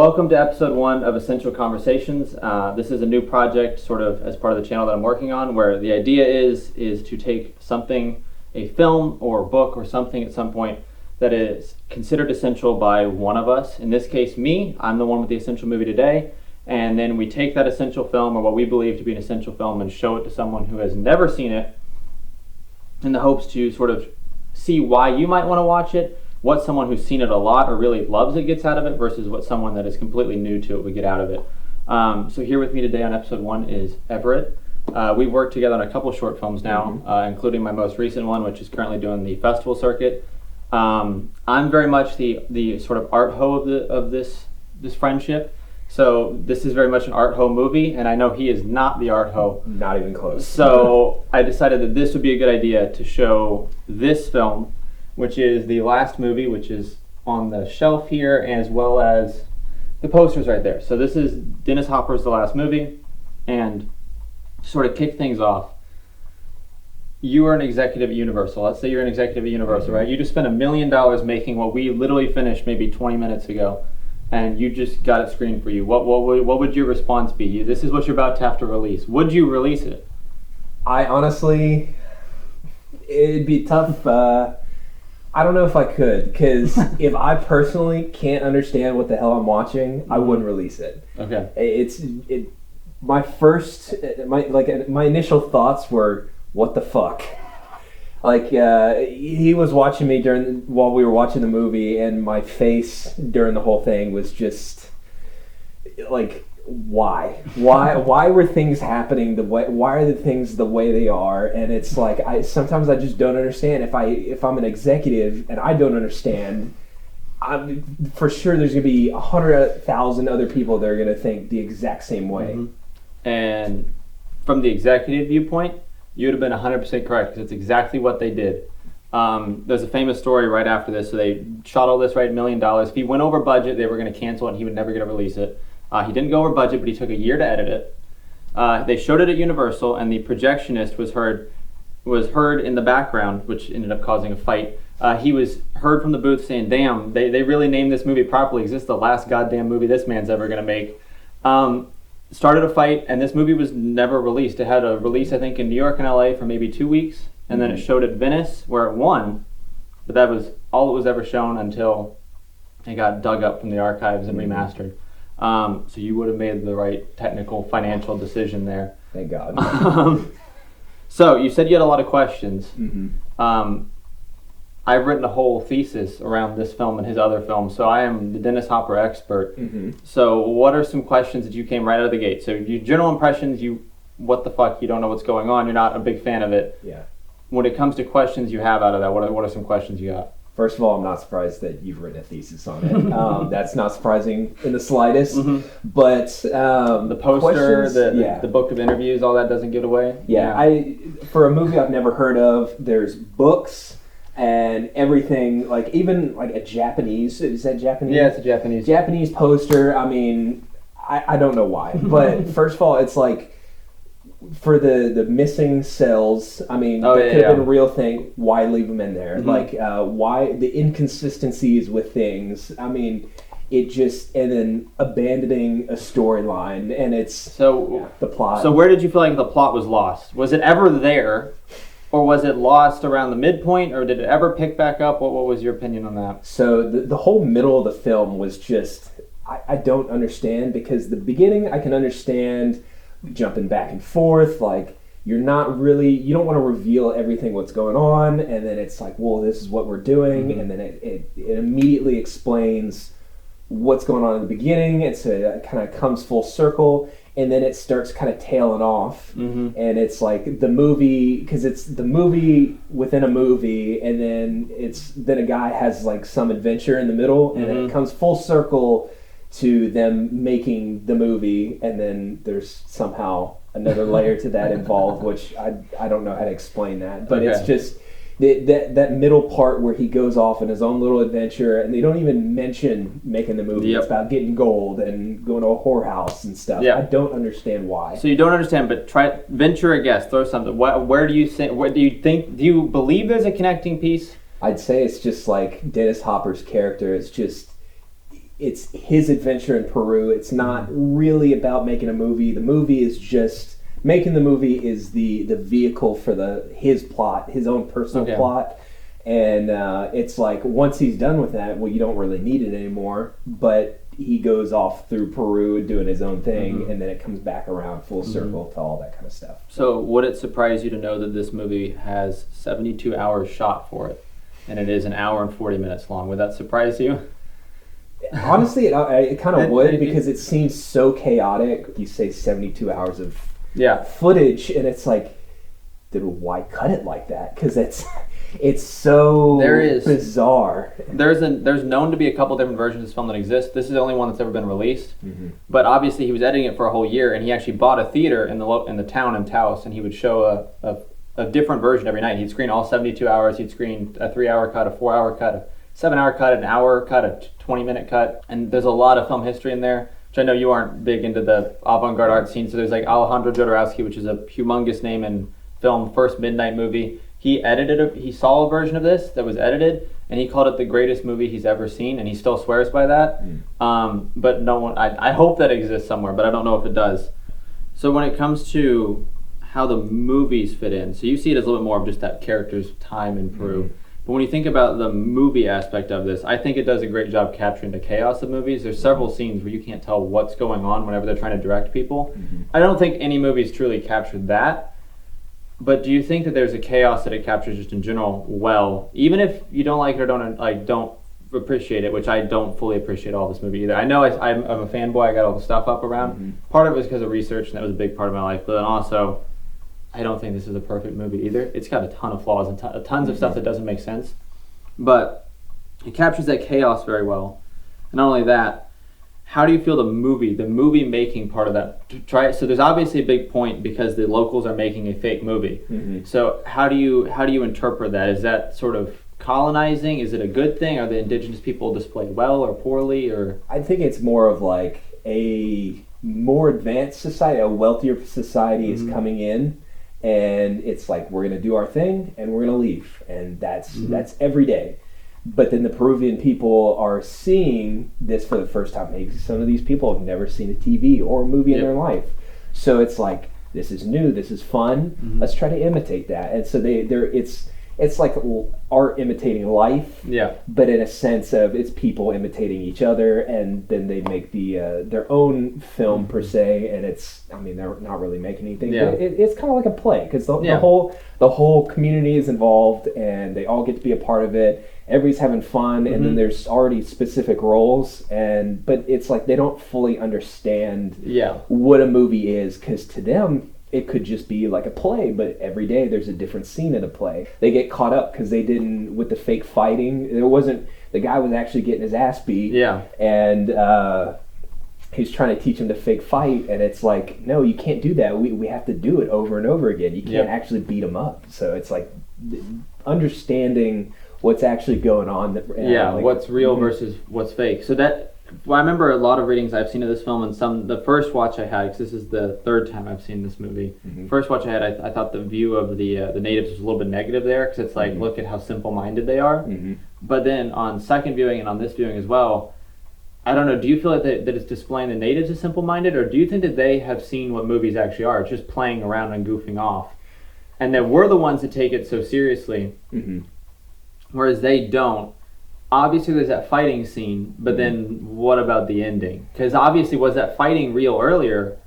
Welcome to episode 1 of Essential Conversations. This is a new project, sort of as part of the channel that I'm working on, where the idea is to take something, a film or book or something at some point that is considered essential by one of us. In this case, me. I'm the one with the essential movie today. And then we take that essential film, or what we believe to be an essential film, and show it to someone who has never seen it, in the hopes to sort of see why you might want to watch it, what someone who's seen it a lot or really loves it gets out of it, versus what someone that is completely new to it would get out of it. So here with me today on episode 1 is Everett. We've worked together on a couple short films now, including my most recent one, which is currently doing the festival circuit. I'm very much the sort of art ho of this friendship. So this is very much an art ho movie, and I know he is not the art ho. Not even close. So I decided that this would be a good idea to show this film, which is the last movie, which is on the shelf here, as well as the posters right there. So this is Dennis Hopper's The Last Movie, and to sort of kick things off, you are an executive at Universal. Let's say you're an executive at Universal, right? You just spent $1 million making what we literally finished maybe 20 minutes ago, and you just got it screened for you. What would your response be? This is what you're about to have to release. Would you release it? I honestly, it'd be tough. I don't know if I could, because if I personally can't understand what the hell I'm watching, I wouldn't release it. Okay. My initial thoughts were, what the fuck? He was watching me while we were watching the movie, and my face during the whole thing was just like, why were things happening why are the things the way they are? And it's like, sometimes I just don't understand. If I'm an executive and I don't understand, for sure there's gonna be 100,000 other people that are gonna think the exact same way. And from the executive viewpoint, you would have been 100% correct, because it's exactly what they did. There's a famous story right after this. So they shot all this, right, $1 million. If he went over budget, they were going to cancel it and he would never get to release it. He didn't go over budget, but he took a year to edit it. They showed it at Universal, and the projectionist was heard in the background, which ended up causing a fight. He was heard from the booth saying, damn, they really named this movie properly. Is this the last goddamn movie this man's ever going to make? Started a fight, and this movie was never released. It had a release, I think, in New York and LA for maybe 2 weeks, and then it showed at Venice, where it won, but that was all it was ever shown until it got dug up from the archives and remastered. So you would have made the right technical, financial decision there. Thank God. So you said you had a lot of questions. I've written a whole thesis around this film and his other films, so I am the Dennis Hopper expert. So what are some questions that you came right out of the gate? So your general impressions, what the fuck, you don't know what's going on, you're not a big fan of it. Yeah. When it comes to questions you have out of that, what are some questions you got? First of all, I'm not surprised that you've written a thesis on it. That's not surprising in the slightest. But the poster, the book of interviews, all that doesn't give it away? Yeah. For a movie I've never heard of, there's books and everything, even a Japanese, is that Japanese? Yeah, it's a Japanese poster. I mean, I don't know why. But first of all, it's like, for the missing cells, I mean, that could have been a real thing. Why leave them in there? Why the inconsistencies with things? I mean, and then abandoning a storyline, and it's the plot. So where did you feel like the plot was lost? Was it ever there, or was it lost around the midpoint, or did it ever pick back up? What was your opinion on that? So the whole middle of the film was just, I don't understand, because the beginning I can understand, jumping back and forth, you don't want to reveal everything what's going on, and then it's like, well, this is what we're doing, and then it immediately explains what's going on in the beginning, and so it kind of comes full circle, and then it starts kind of tailing off, and it's like the movie, because it's the movie within a movie, and then a guy has some adventure in the middle, and then it comes full circle to them making the movie, and then there's somehow another layer to that involved, which I don't know how to explain that, but it's just that middle part where he goes off on his own little adventure, and they don't even mention making the movie. It's about getting gold and going to a whorehouse and stuff. I don't understand why. So you don't understand, but try venture a guess, throw something. Where do you think? What do you think? Do you believe there's a connecting piece? I'd say it's just like Dennis Hopper's character is just, it's his adventure in Peru. It's not really about making a movie. The movie is just making the movie is the vehicle for his plot, his own personal plot. And it's like once he's done with that, well, you don't really need it anymore. But he goes off through Peru doing his own thing, and then it comes back around full circle to all that kind of stuff. So would it surprise you to know that this movie has 72 hours shot for it, and it is an hour and 40 minutes long? Would that surprise you? Honestly, it kind of would, because it seems so chaotic. You say 72 hours of footage, and it's like, dude, why cut it like that? Because it's so bizarre. There's known to be a couple different versions of this film that exist. This is the only one that's ever been released. But obviously, he was editing it for a whole year, and he actually bought a theater in the town in Taos, and he would show a different version every night. He'd screen all 72 hours. He'd screen a 3-hour cut, a 4-hour cut, a 7-hour cut, an hour cut, a 20-minute cut. And there's a lot of film history in there, which I know you aren't big into the avant-garde art scene. So there's like Alejandro Jodorowsky, which is a humongous name in film, first Midnight movie. He he saw a version of this that was edited, and he called it the greatest movie he's ever seen, and he still swears by that. But no one, I hope that exists somewhere, but I don't know if it does. So when it comes to how the movies fit in, so you see it as a little bit more of just that character's time in Peru. But when you think about the movie aspect of this, I think it does a great job capturing the chaos of movies. There's several scenes where you can't tell what's going on whenever they're trying to direct people. I don't think any movie's truly captured that. But do you think that there's a chaos that it captures just in general well, even if you don't like it or don't appreciate it, which I don't fully appreciate all this movie either. I know I'm a fanboy. I got all the stuff up around. Part of it was because of research, and that was a big part of my life. But then also, I don't think this is a perfect movie either. It's got a ton of flaws and tons of stuff that doesn't make sense. But it captures that chaos very well. And not only that, how do you feel the movie making part of that? So there's obviously a big point because the locals are making a fake movie. So how do you interpret that? Is that sort of colonizing? Is it a good thing? Are the indigenous people displayed well or poorly? Or I think it's more of like a more advanced society, a wealthier society is coming in, and it's like, we're going to do our thing and we're going to leave, and that's every day. But then the Peruvian people are seeing this for the first time. Maybe some of these people have never seen a TV or a movie in their life. So it's like, this is new, this is fun, let's try to imitate that. And so it's like art imitating life, but in a sense of it's people imitating each other, and then they make their own film per se, and they're not really making anything. But it's kind of like a play, because the whole community is involved, and they all get to be a part of it. Everybody's having fun, and then there's already specific roles, but it's like they don't fully understand what a movie is, because to them it could just be like a play, but every day there's a different scene in a play. They get caught up because they didn't, with the fake fighting, the guy was actually getting his ass beat, and he's trying to teach him to fake fight, and it's like, no, you can't do that. We have to do it over and over again. You can't actually beat him up. So it's like understanding what's actually going on. What's real versus what's fake. So I remember a lot of readings I've seen of this film, and the first watch I had, because this is the third time I've seen this movie. First watch I had, I thought the view of the natives was a little bit negative there, because it's like, look at how simple-minded they are. But then on second viewing and on this viewing as well, I don't know, do you feel like that it's displaying the natives as simple-minded, or do you think that they have seen what movies actually are? It's just playing around and goofing off, and that we're the ones that take it so seriously, whereas they don't? Obviously there's that fighting scene, but then what about the ending? Because obviously, was that fighting real earlier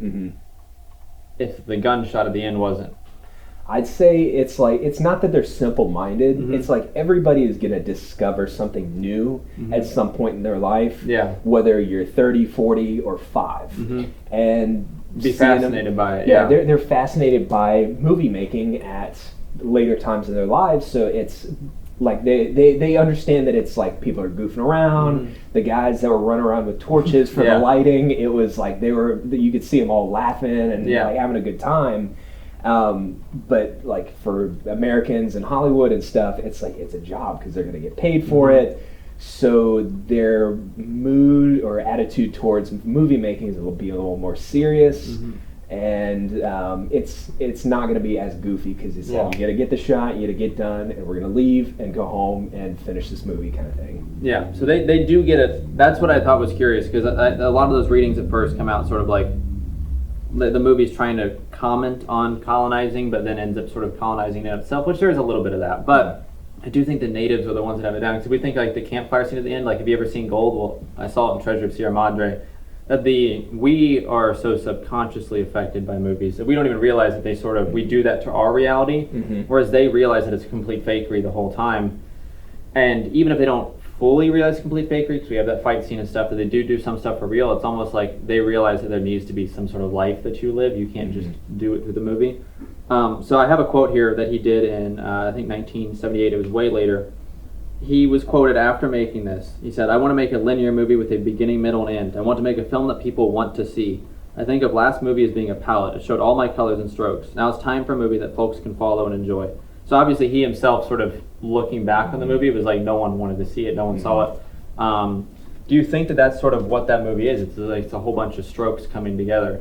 if the gunshot at the end wasn't? I'd say it's like, it's not that they're simple-minded. It's like everybody is going to discover something new at some point in their life, whether you're 30, 40, or 5. And be fascinated by it. They're fascinated by movie making at later times in their lives, so it's like they understand that it's like people are goofing around. The guys that were running around with torches for the lighting, it was like you could see them all laughing and like having a good time. But like for Americans in Hollywood and stuff, it's like it's a job because they're going to get paid for it. So their mood or attitude towards movie making will be a little more serious. and it's not going to be as goofy because it's Yeah. you got to get the shot, you got to get done, and we're going to leave and go home and finish this movie kind of thing. Yeah, so they do get it. That's what I thought was curious, because a lot of those readings at first come out sort of like the movie's trying to comment on colonizing, but then ends up sort of colonizing it itself, which there is a little bit of that. But I do think the natives are the ones that have it down. Because we think like the campfire scene at the end, like have you ever seen Gold? Well, I saw it in Treasure of Sierra Madre. That we are so subconsciously affected by movies that we don't even realize that we do that to our reality, whereas they realize that it's a complete fakery the whole time. And even if they don't fully realize complete fakery, because we have that fight scene and stuff, that they do some stuff for real, it's almost like they realize that there needs to be some sort of life that you live. You can't just do it through the movie. So I have a quote here that he did in, I think 1978, it was way later. He was quoted after making this. He said, "I want to make a linear movie with a beginning, middle, and end. I want to make a film that people want to see. I think of last movie as being a palette. It showed all my colors and strokes. Now it's time for a movie that folks can follow and enjoy." So obviously he himself, sort of looking back on the movie, it was like no one wanted to see it, no one saw it. Do you think that that's sort of what that movie is? It's a whole bunch of strokes coming together.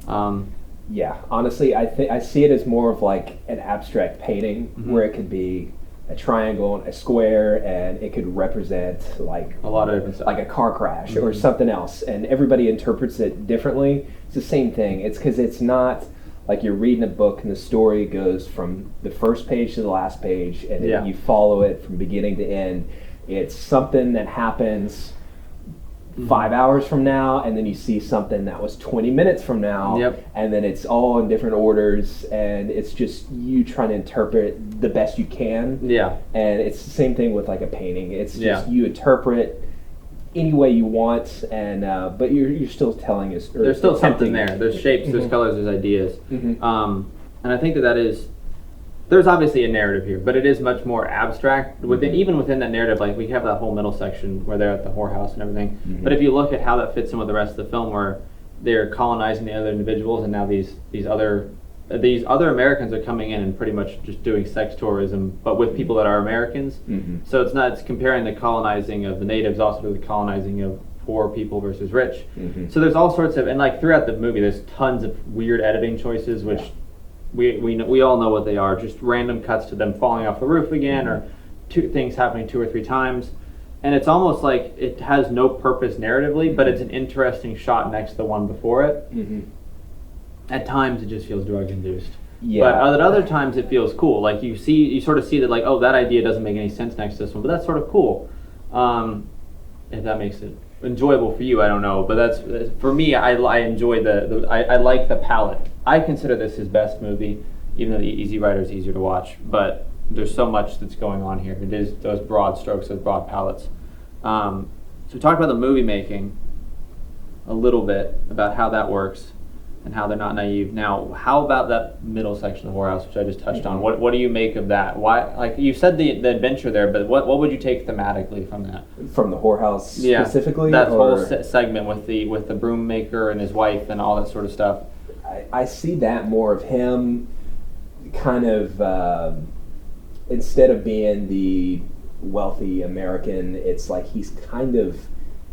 Yeah, honestly, I see it as more of like an abstract painting where it could be a triangle and a square, and it could represent like A lot of different stuff. like a car crash or something else, and everybody interprets it differently. It's the same thing. It's because it's not like you're reading a book and the story goes from the first page to the last page, and then you follow it from beginning to end. It's something that happens 5 hours from now, and then you see something that was 20 minutes from now, and then it's all in different orders, and it's just you trying to interpret the best you can. Yeah. And it's the same thing with like a painting. It's just you interpret any way you want, and but you're still telling us. There's still something there. There's shapes, there's colors, there's ideas. And I think that is, there's obviously a narrative here, but it is much more abstract. Even within that narrative, like we have that whole middle section where they're at the whorehouse and everything. But if you look at how that fits in with the rest of the film, where they're colonizing the other individuals, and now these other Americans are coming in and pretty much just doing sex tourism, but with people that are Americans. So it's comparing the colonizing of the natives also to the colonizing of poor people versus rich. So there's all sorts of, and like throughout the movie, there's tons of weird editing choices, which we all know what they are. Just random cuts to them falling off the roof again, or two things happening 2 or 3 times. And it's almost like it has no purpose narratively, but it's an interesting shot next to the one before it. At times it just feels drug induced. But at other times it feels cool. Like you sort of see that, like, oh, that idea doesn't make any sense next to this one, but that's sort of cool. If that makes it enjoyable for you, I don't know. But that's for me. I enjoy I like the palette. I consider this his best movie, even though the Easy Rider is easier to watch. But there's so much that's going on here. It is those broad strokes, those broad palettes. So we talked about the movie making a little bit, about how that works and how they're not naive. Now, how about that middle section of the whorehouse, which I just touched on? What do you make of that? Why, like you said, the adventure there, but what would you take thematically from that? From the whorehouse specifically? That whole segment with the broom maker and his wife and all that sort of stuff. I see that more of him kind of, instead of being the wealthy American, it's like he's kind of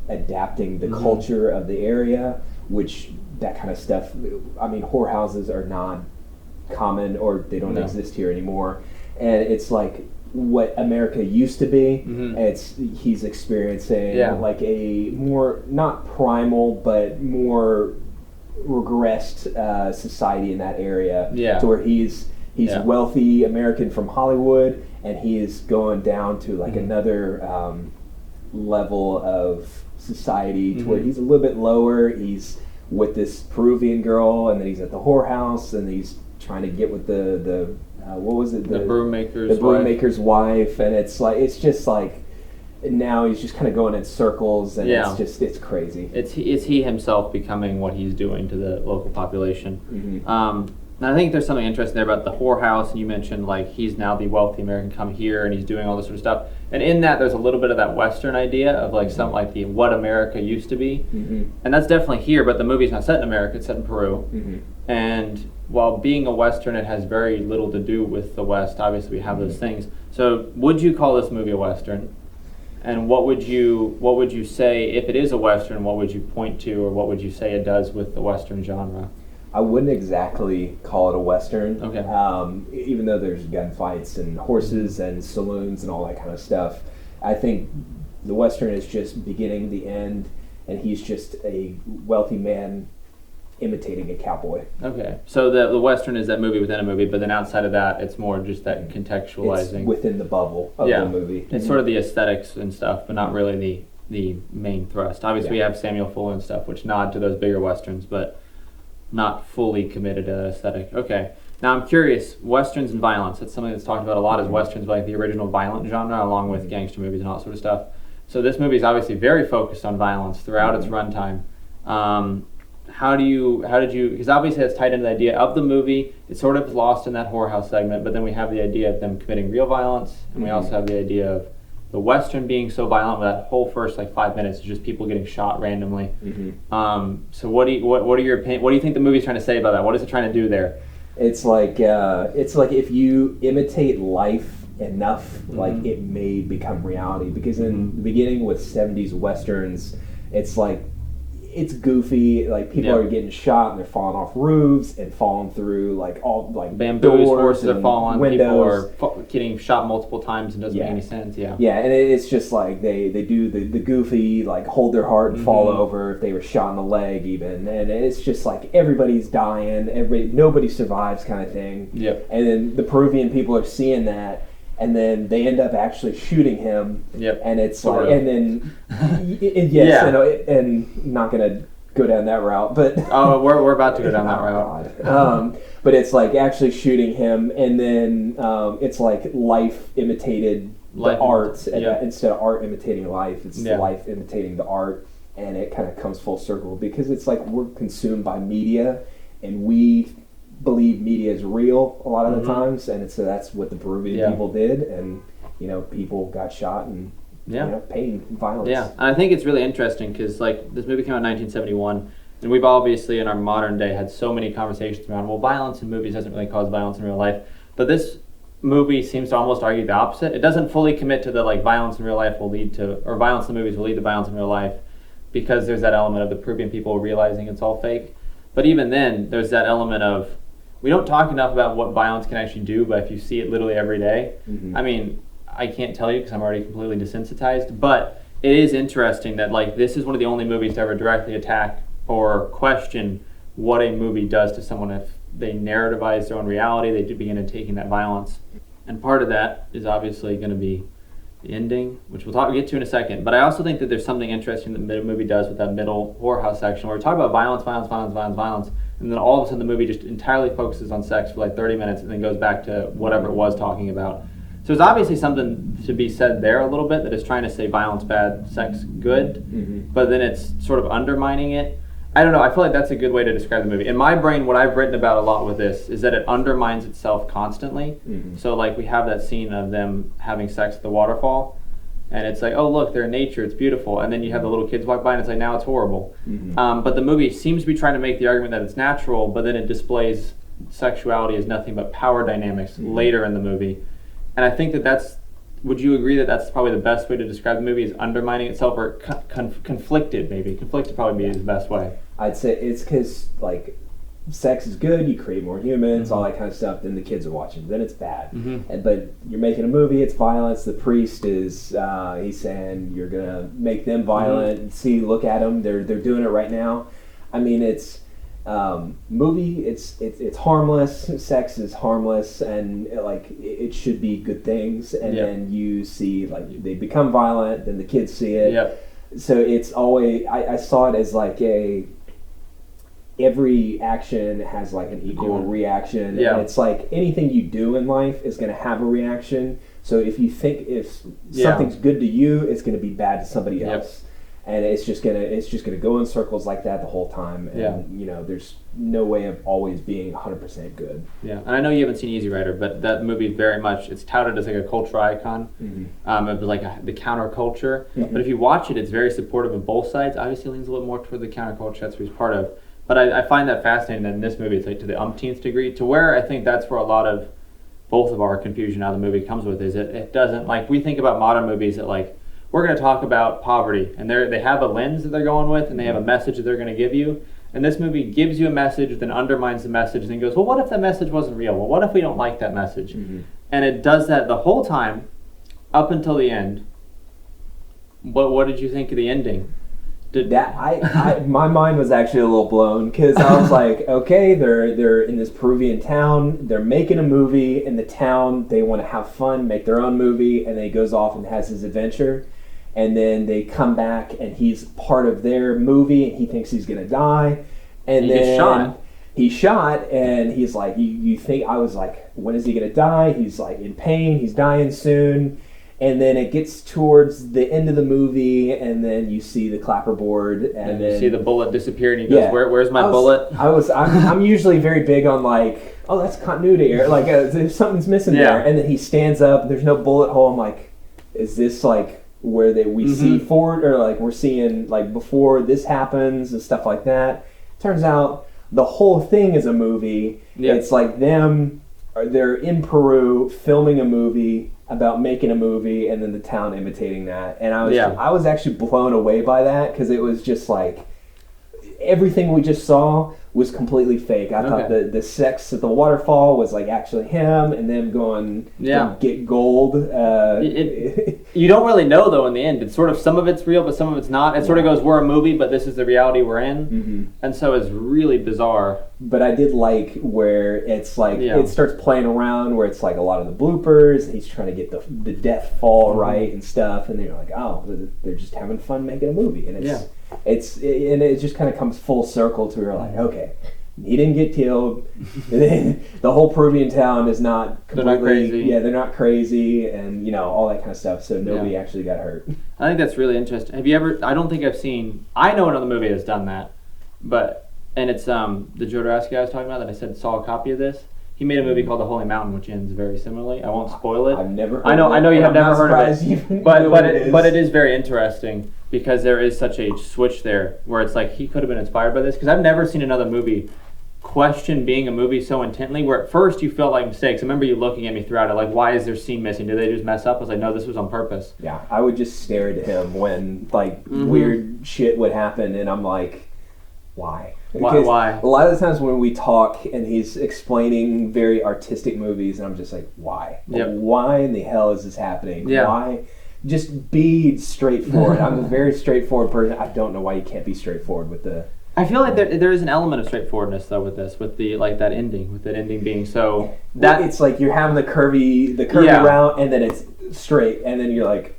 adapting the culture of the area, which that kind of stuff, I mean, whorehouses are not common, or they don't exist here anymore. And it's like what America used to be. He's experiencing like a more, not primal, but more regressed society in that area. To where he's wealthy American from Hollywood, and he is going down to like another level of society to where he's a little bit lower. He's with this Peruvian girl, and then he's at the whorehouse, and he's trying to get with the what was it? The broom maker's wife, and it's just like now he's just kind of going in circles, and it's crazy. It's he himself becoming what he's doing to the local population. And I think there's something interesting there about the whorehouse, and you mentioned like he's now the wealthy American come here, and he's doing all this sort of stuff. And in that, there's a little bit of that Western idea of like something like the what America used to be, and that's definitely here. But the movie's not set in America; it's set in Peru. And while being a Western, it has very little to do with the West. Obviously, we have those things. So, would you call this movie a Western? And what would you say if it is a Western? What would you point to, or what would you say it does with the Western genre? I wouldn't exactly call it a Western. Okay. Even though there's gunfights and horses and saloons and all that kind of stuff, I think the Western is just beginning, the end, and he's just a wealthy man imitating a cowboy. Okay. So the Western is that movie within a movie, but then outside of that, it's more just that contextualizing. It's within the bubble of the movie. It's sort of the aesthetics and stuff, but not really the main thrust. Obviously, we have Samuel Fuller and stuff, which nod to those bigger Westerns, but not fully committed to that aesthetic. Okay. Now I'm curious, Westerns and violence. That's something that's talked about a lot as Westerns, like the original violent genre, along with gangster movies and all that sort of stuff. So this movie is obviously very focused on violence throughout its runtime. How did you, because obviously that's tied into the idea of the movie. It's sort of lost in that whorehouse segment, but then we have the idea of them committing real violence, and we also have the idea of the Western being so violent, that whole first 5 minutes is just people getting shot randomly. So what are your opinion? What do you think the movie's trying to say about that? What is it trying to do there? It's like if you imitate life enough, like it may become reality. Because in the beginning with 70s Westerns, it's like it's goofy. Like people are getting shot and they're falling off roofs and falling through bamboos, horses are falling, windows. people are getting shot multiple times and doesn't make any sense. Yeah, and it's just like they do the goofy, like hold their heart and fall over if they were shot in the leg even, and it's just like everybody's dying, nobody survives kind of thing. Yep. And then the Peruvian people are seeing that, and then they end up actually shooting him. Yep. And it's sort like, of. and then and not gonna go down that route, but we're about to go down that route. But it's like actually shooting him, and then it's like life imitated the art, instead of art imitating life, it's life imitating the art, and it kind of comes full circle because it's like we're consumed by media, and we believe media is real a lot of the times, and so that's what the Peruvian people did, and people got shot and pain and violence. Yeah, and I think it's really interesting because this movie came out in 1971, and we've obviously in our modern day had so many conversations around, well, violence in movies doesn't really cause violence in real life, but this movie seems to almost argue the opposite. It doesn't fully commit to the violence in real life will lead to, or violence in movies will lead to violence in real life, because there's that element of the Peruvian people realizing it's all fake. But even then, there's that element of, we don't talk enough about what violence can actually do, but if you see it literally every day, I mean, I can't tell you because I'm already completely desensitized, but it is interesting that this is one of the only movies to ever directly attack or question what a movie does to someone if they narrativize their own reality, they do begin taking that violence. And part of that is obviously going to be the ending, which we'll get to in a second. But I also think that there's something interesting that the movie does with that middle whorehouse section where we talk about violence, and then all of a sudden the movie just entirely focuses on sex for 30 minutes and then goes back to whatever it was talking about. So there's obviously something to be said there a little bit that is trying to say violence bad, sex good, but then it's sort of undermining it. I don't know, I feel like that's a good way to describe the movie. In my brain, what I've written about a lot with this is that it undermines itself constantly. So we have that scene of them having sex at the waterfall, and it's like, oh look, they're in nature, it's beautiful, and then you have the little kids walk by and it's like, now it's horrible. But the movie seems to be trying to make the argument that it's natural, but then it displays sexuality as nothing but power dynamics later in the movie. And I think that's, would you agree that that's probably the best way to describe the movie, is undermining itself, or conflicted maybe? Conflicted probably be the best way. I'd say it's because sex is good, you create more humans, all that kind of stuff, then the kids are watching, then it's bad. But you're making a movie, it's violence, the priest is, he's saying you're going to make them violent, and see, look at them, they're doing it right now. I mean, it's movie, it's harmless, sex is harmless, and it should be good things, and then you see they become violent, then the kids see it. So it's always, I saw it as every action has an equal reaction, and it's anything you do in life is going to have a reaction. So if you think if something's good to you, it's going to be bad to somebody else. And it's just gonna go in circles like that the whole time, and there's no way of always being 100% good. Yeah, and I know you haven't seen Easy Rider, but that movie very much, it's touted as a cultural icon, of the counterculture. But if you watch it, it's very supportive of both sides. Obviously, leans a little more toward the counterculture. That's what he's part of. But I find that fascinating that in this movie, it's to the umpteenth degree, to where I think that's where a lot of both of our confusion out of the movie comes with, is it doesn't, we think about modern movies that we're going to talk about poverty, and they have a lens that they're going with, and they have a message that they're going to give you. And this movie gives you a message, then undermines the message, then goes, well, what if that message wasn't real? Well, what if we don't like that message? And it does that the whole time, up until the end. What did you think of the ending? My mind was actually a little blown because I was like, okay, they're in this Peruvian town, they're making a movie in the town, they want to have fun, make their own movie, and then he goes off and has his adventure, and then they come back and he's part of their movie and he thinks he's gonna die, and then he's shot, and he's like, you think, I was like, when is he gonna die? He's like in pain, he's dying soon. And then it gets towards the end of the movie, and then you see the clapperboard, and then you see the bullet disappear, and he goes, "Where's my bullet?" I'm usually very big on like, oh, that's continuity, or like something's missing there. And then he stands up, and there's no bullet hole. I'm like, is this like where we see forward, or like we're seeing like before this happens and stuff like that? Turns out the whole thing is a movie. It's like they're in Peru filming a movie about making a movie, and then the town imitating that. And I was actually blown away by that, because it was just like everything we just saw was completely fake. I thought the sex at the waterfall was like actually him and them going to get gold. You don't really know though in the end. It's sort of, some of it's real, but some of it's not. It sort of goes, we're a movie, but this is the reality we're in. And so it's really bizarre. But I did like where it's like it starts playing around, where it's like a lot of the bloopers, and he's trying to get the death fall right and stuff, and then you're like, oh, they're just having fun making a movie, and it just kind of comes full circle to where like, okay, he didn't get killed. The whole Peruvian town is not completely, they're not crazy. Yeah, they're not crazy, and all that kind of stuff. So nobody actually got hurt. I think that's really interesting. Have you ever? I don't think I've seen. I know another movie that's done that, and it's the Jodorowsky I was talking about that I said saw a copy of this. He made a movie called The Holy Mountain, which ends very similarly. I won't spoil it. I've never heard I know you have never heard of it. But it is very interesting, because there is such a switch there where it's like he could have been inspired by this, because I've never seen another movie question being a movie so intently, where at first you felt like mistakes. I remember you looking at me throughout it like, why is there scene missing? Did they just mess up? I was like, no, this was on purpose. Yeah, I would just stare at him when like weird shit would happen, and I'm like, why? Why? A lot of the times when we talk and he's explaining very artistic movies, and I'm just like, why? Why in the hell is this happening? Why? Just be straightforward. I'm a very straightforward person. I don't know why you can't be straightforward with the... I feel like there is an element of straightforwardness though with this, with the like that ending being so that it's like you're having the curvy route, and then it's straight, and then you're like,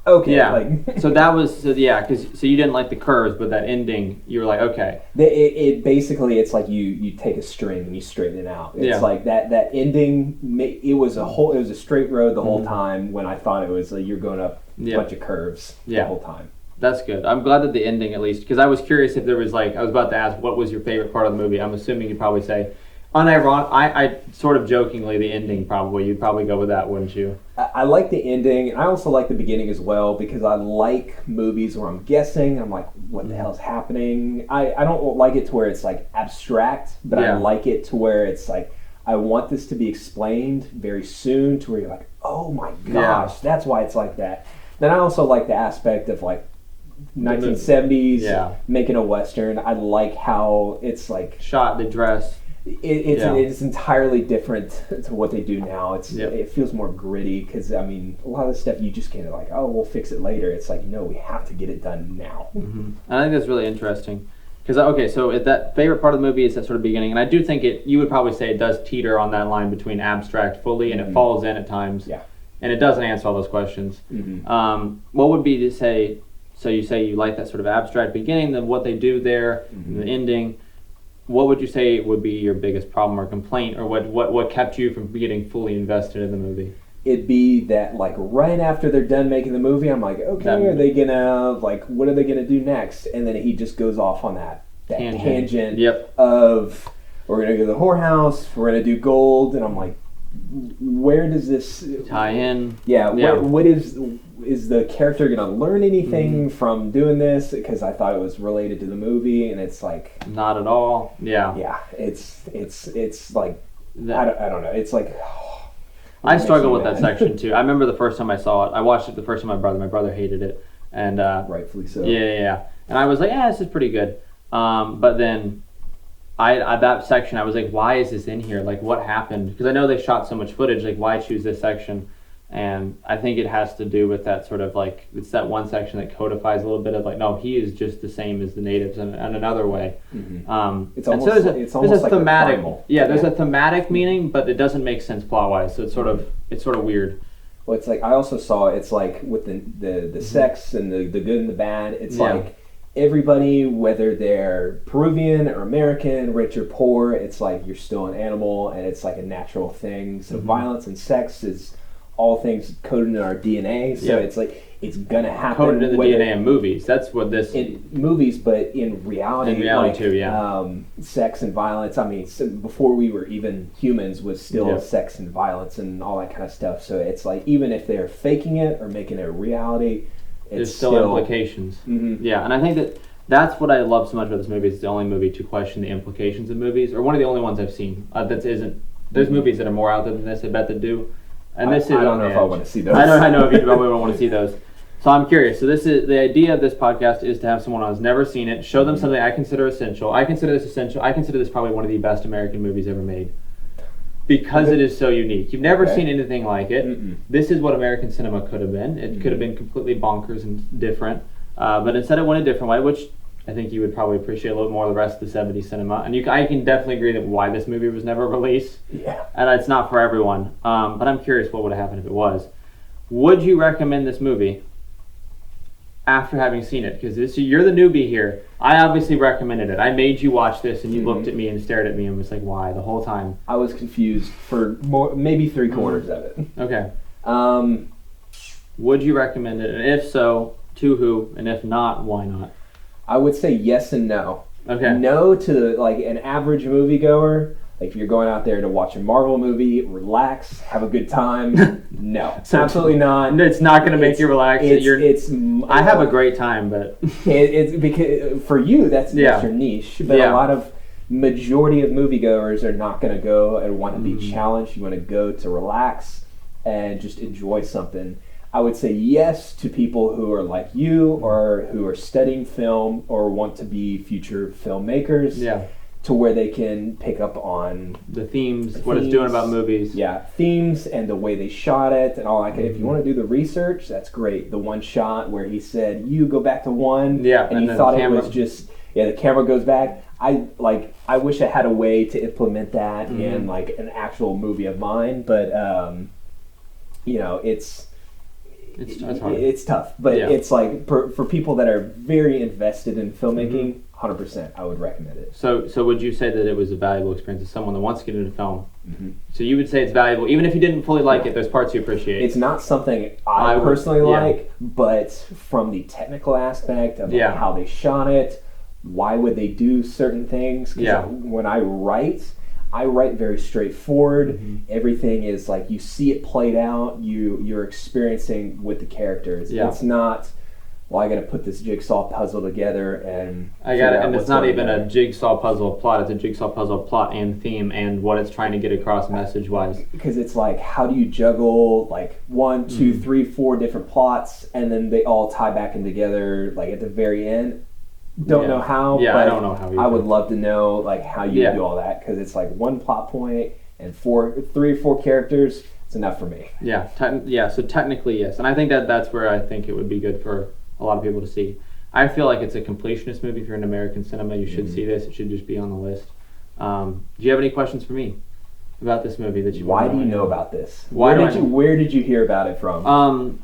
okay, like so that was because you didn't like the curves, but that ending you were like, okay. It basically, it's like you take a string and you straighten it out. It's like that ending. It was a straight road the whole time, when I thought it was like you're going up a bunch of curves the whole time. That's good. I'm glad that the ending, at least, because I was curious if there was like, I was about to ask what was your favorite part of the movie. I'm assuming you'd probably say unironic. I sort of jokingly, the ending probably. You'd probably go with that, wouldn't you? I like the ending, and I also like the beginning as well, because I like movies where I'm guessing. I'm like, what the hell is happening? I don't like it to where it's like abstract, but I like it to where it's like, I want this to be explained very soon, to where you're like, oh my gosh, that's why it's like that. Then I also like the aspect of like 1970s making a Western. I like how it's like shot, the dress. It's entirely different to what they do now. It feels more gritty, because I mean, a lot of the stuff you just can't like, oh, we'll fix it later. It's like, no, we have to get it done now. I think that's really interesting, because so that favorite part of the movie is that sort of beginning, and I do think you would probably say it does teeter on that line between abstract fully and it falls in at times, and it doesn't answer all those questions. What would be to say? So you say you like that sort of abstract beginning, then what they do there, the ending. What would you say would be your biggest problem or complaint, or what kept you from getting fully invested in the movie? It'd be that like right after they're done making the movie, I'm like, okay, are they gonna like, what are they gonna do next? And then he just goes off on that tangent of, we're gonna go to the whorehouse, we're gonna do gold, and I'm like, where does this tie in? What is the character going to learn anything from doing this? Because I thought it was related to the movie, and it's like not at all. It's like I don't know. It's like I struggle with that section too. I remember the first time I saw it. I watched it the first time my brother hated it, and rightfully so. And I was like, this is pretty good. But then I that section, I was like, why is this in here? Like, what happened? Because I know they shot so much footage. Like, why choose this section? And I think it has to do with that sort of like, it's that one section that codifies a little bit of like, no, he is just the same as the natives in another way. It's almost, it's almost like thematic, primal. there's a thematic meaning, but it doesn't make sense plot wise. So it's sort of weird. Well, it's like I also saw it's like with the sex and the good and the bad. It's like everybody, whether they're Peruvian or American, rich or poor, it's like you're still an animal, and it's like a natural thing. So violence and sex is all things coded in our DNA. So it's like it's gonna happen. Coded in the DNA in movies. That's what this in movies, but in reality, like, too. Sex and violence. I mean, so before we were even humans, was still sex and violence and all that kind of stuff. So it's like even if they're faking it or making it a reality, there's still implications. Yeah, and I think that's what I love so much about this movie. It's the only movie to question the implications of movies, or one of the only ones I've seen that isn't. There's movies that are more out there than this, I bet, that do. And this is I don't know if I want to see those. I know if you probably don't want to see those. So I'm curious. So this is the idea of this podcast, is to have someone who's never seen it, show them something I consider essential. I consider this essential. I consider this probably one of the best American movies ever made, because it is so unique. You've never seen anything like it. This is what American cinema could have been. It could have been completely bonkers and different, but instead it went a different way, which I think you would probably appreciate a little more of the rest of the 70s cinema. And I can definitely agree that why this movie was never released. Yeah. And it's not for everyone. But I'm curious what would have happened if it was. Would you recommend this movie after having seen it? Because you're the newbie here. I obviously recommended it. I made you watch this, and you looked at me and stared at me and was like, why? The whole time. I was confused for maybe 3/4 of it. Okay. Would you recommend it? And if so, to who? And if not, why not? I would say yes and no. Okay. No to like an average moviegoer. Like if you're going out there to watch a Marvel movie, relax, have a good time. No, absolutely not. It's not going to make you relax. I have a great time, but it's because for you that's your niche. But a lot of majority of moviegoers are not going to go and want to be challenged. You want to go to relax and just enjoy something. I would say yes to people who are like you, or who are studying film or want to be future filmmakers. Yeah. To where they can pick up on the themes, what it's doing about movies. Yeah, themes and the way they shot it and all that. If you want to do the research, that's great. The one shot where he said, you go back to one, and you thought it was just, the camera goes back. I wish I had a way to implement that in like an actual movie of mine, but it's tough. But it's like for people that are very invested in filmmaking, 100%, I would recommend it. So would you say that it was a valuable experience as someone that wants to get into film? So you would say it's valuable, even if you didn't fully like it, there's parts you appreciate. It's not something I personally like, but from the technical aspect of how they shot it, why would they do certain things? Because when I write very straightforward. Everything is like you see it played out. You're experiencing with the characters. It's not, well, I got to put this jigsaw puzzle together and I got it. And it's not even a jigsaw puzzle plot. It's a jigsaw puzzle plot and theme and what it's trying to get across message wise. Because it's like, how do you juggle like 1, 2, 3, 4 different plots, and then they all tie back in together like at the very end? Don't know how. Yeah, I don't know how. I would love to know like how you do all that, because it's like one plot point and 3 or 4 characters. It's enough for me. So technically yes, and I think that's where I think it would be good for a lot of people to see. I feel like it's a completionist movie. If you're in American cinema, you should see this. It should just be on the list. Do you have any questions for me about this movie that you? Why do you know about this? Where did you hear about it from?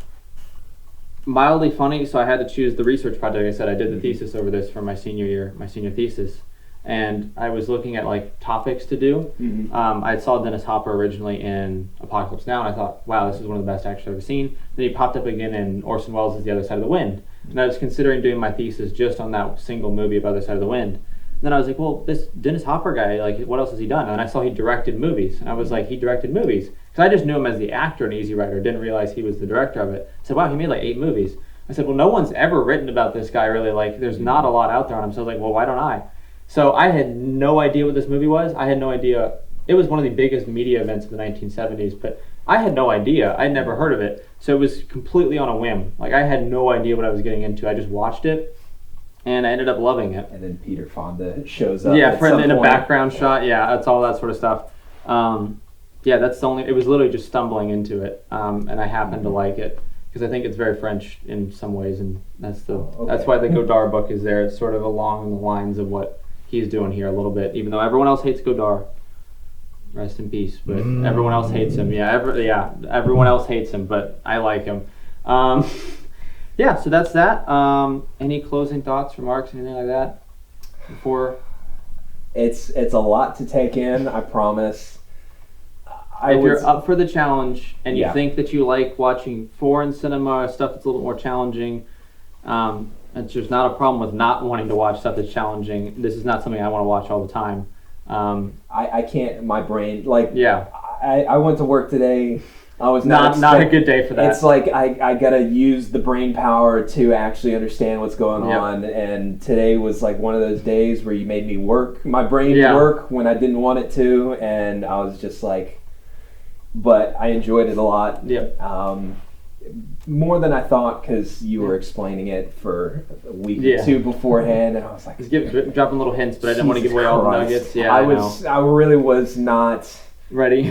Mildly funny. So I had to choose the research project. I said I did the thesis over this for my senior year, my senior thesis, and I was looking at like topics to do. I saw Dennis Hopper originally in Apocalypse Now, and I thought, wow, this is one of the best actors I've ever seen. Then he popped up again in Orson Welles' The Other Side of the Wind, and I was considering doing my thesis just on that single movie of Other Side of the Wind. And then I was like, well, this Dennis Hopper guy, like, what else has he done? And then I saw he directed movies, and I was like, he directed movies? Because I just knew him as the actor in Easy Rider, didn't realize he was the director of it. I said, wow, he made like 8 movies. I said, well, no one's ever written about this guy really. Like, there's not a lot out there on him. So I was like, well, why don't I? So I had no idea what this movie was. I had no idea. It was one of the biggest media events of the 1970s, but I had no idea. I'd never heard of it. So it was completely on a whim. Like, I had no idea what I was getting into. I just watched it. and I ended up loving it. And then Peter Fonda shows up. Yeah, at for some in a point. background shot. Yeah, that's all that sort of stuff. Yeah, that's the only. It was literally just stumbling into it, and I happened to like it because I think it's very French in some ways, and that's that's why the Godard book is there. It's sort of along the lines of what he's doing here a little bit, even though everyone else hates Godard. Rest in peace, but everyone else hates him. Yeah, everyone else hates him, but I like him. Yeah, so that's that. Any closing thoughts, remarks, anything like that before? It's a lot to take in, I promise. If you're up for the challenge and you Yeah. think that you like watching foreign cinema, stuff that's a little bit more challenging, and there's not a problem with not wanting to watch stuff that's challenging. This is not something I want to watch all the time. I can't, my brain, like, Yeah, I went to work today. I was not a good day for that. It's like I gotta use the brain power to actually understand what's going on, and today was like one of those days where you made me work, my brain work when I didn't want it to, and I was just like, but I enjoyed it a lot. Yep. More than I thought, because you were explaining it for a week or two beforehand, and I was like, just dropping little hints, but I didn't want to give away all the nuggets. Yeah, I really was not ready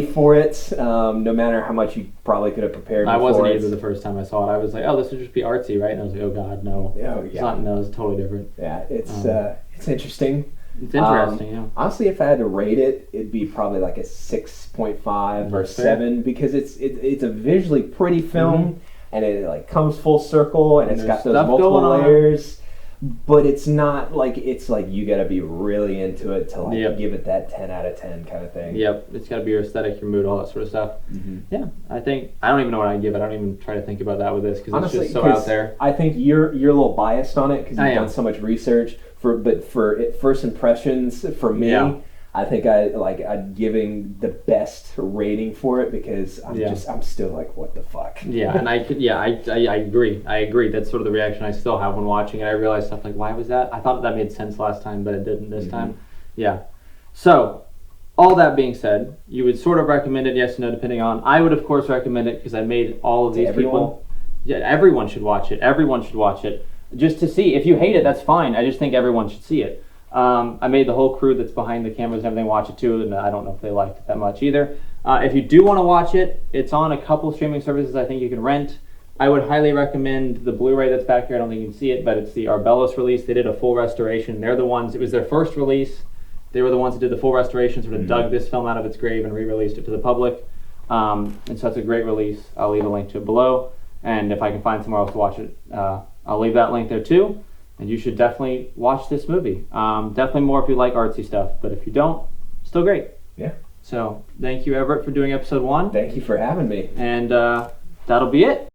for it. No matter how much you probably could have prepared. I wasn't it. either the first time I saw it. I was like, oh, this would just be artsy, right? And I was like, oh god, no. It's not. No, it's totally different. Yeah, it's interesting. It's interesting, yeah. Honestly, if I had to rate it, it'd be probably like a 6.5 or 7 because it's a visually pretty film, and it like comes full circle, and it's got those multiple layers. But it's not like you got to be really into it to like give it that 10 out of 10 kind of thing. Yep, it's got to be your aesthetic, your mood, all that sort of stuff. Mm-hmm. Yeah, I don't even know what I'd give it. I don't even try to think about that with this because it's just so out there. I think you're a little biased on it because you've done so much research. But for first impressions, for me, I think I'm giving the best rating for it because I'm still like, what the fuck? Yeah, and I agree. I agree. That's sort of the reaction I still have when watching it. I realized stuff like, why was that? I thought that made sense last time, but it didn't this time. Yeah. So, all that being said, you would sort of recommend it, yes or no, depending on. I would, of course, recommend it because I made all of these people. Yeah, everyone should watch it. Everyone should watch it. Just to see. If you hate it, that's fine. I just think everyone should see it. I made the whole crew that's behind the cameras and everything watch it too, and I don't know if they liked it that much either. If you do want to watch it, it's on a couple streaming services I think you can rent. I would highly recommend the Blu-ray that's back here. I don't think you can see it, but it's the Arbelos release. They did a full restoration. They're the ones, it was their first release. They were the ones that did the full restoration, sort of dug this film out of its grave and re-released it to the public. And so it's a great release. I'll leave a link to it below. And if I can find somewhere else to watch it, I'll leave that link there too. And you should definitely watch this movie. Definitely more if you like artsy stuff. But if you don't, still great. Yeah. So thank you, Everett, for doing episode 1. Thank you for having me. And that'll be it.